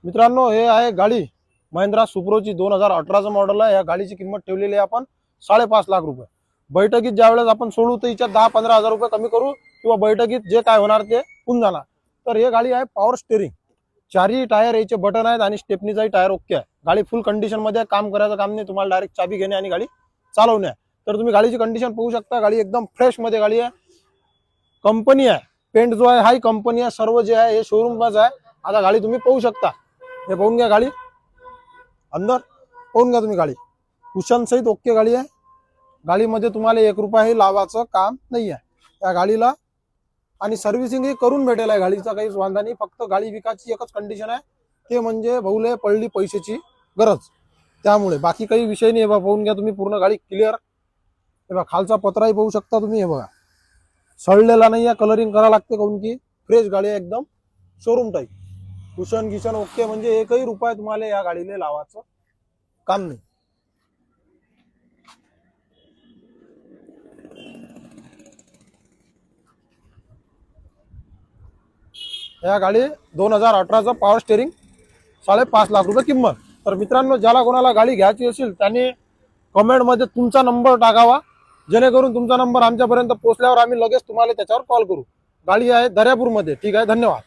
मित्रांनो, हे आहे गाडी महिंद्रा सुप्रोची 2018चं मॉडेल आहे। या गाडीची किंमत ठेवलेली आहे आपण 5.5 लाख रुपये। बैठकीत ज्यावेळेस आपण सोडू तर हिच्यात 10-15 हजार रुपये कमी करू किंवा बैठकीत जे काय होणार ते होऊन जाणार। तर हे गाडी आहे पॉवर स्टीअरिंग, चारही टायर याचे बटन आहेत आणि स्टेपनीचाही टायर ओके आहे। गाडी फुल कंडिशन मध्ये आहे, काम करायचं काम नाही, तुम्हाला डायरेक्ट चाबी घेणे आणि गाडी चालवणे आहे। तर तुम्ही गाडीची कंडिशन पाहू शकता, गाडी एकदम फ्रेश मध्ये गाडी आहे, कंपनी आहे, पेंट जो आहे हाही कंपनी आहे, सर्व जे आहे हे शोरूमच आहे। आता गाडी तुम्ही पाहू शकता, हे पाहून घ्या, गाडी अंदर पाहून घ्या तुम्ही, गाडी कुशन सहित ओके गाडी आहे। गाडीमध्ये तुम्हाला 1 रुपयाही लावायचं काम नाही आहे या गाडीला, आणि सर्व्हिसिंग ही करून भेटेल आहे, गाडीचा काहीच वांधा नाही। फक्त गाडी विकायची एकच कंडिशन आहे, ते म्हणजे भाऊले पडली पैशाची गरज, त्यामुळे बाकी काही विषय नाही। हे बघा, पाहून घ्या तुम्ही, पूर्ण गाडी क्लिअर। हे बघा, खालचा पत्राही पाहू शकता तुम्ही, हे बघा सडलेला नाही आहे, कलरिंग करावं लागते काऊन की फ्रेश गाडी आहे, एकदम शोरूम टाईप। कुशन गिशन ओके, म्हणजे 1ही रुपया तुम्हाला या गाडीला लावायचं काम नाही। या गाडी 2018चा पॉवर स्टीअरिंग 5.5 लाख रुपये किंमत। तर मित्रांनो, ज्याला कोणाला गाडी घ्यायची असेल त्याने कमेंट मध्ये तुमचा नंबर टाकावा, जेणेकरून तुमचा नंबर आमच्यापर्यंत पोहोचल्यावर आम्ही लगेच तुम्हाला त्याच्यावर कॉल करू। गाडी आहे दर्यापूर मध्ये। ठीक आहे, धन्यवाद।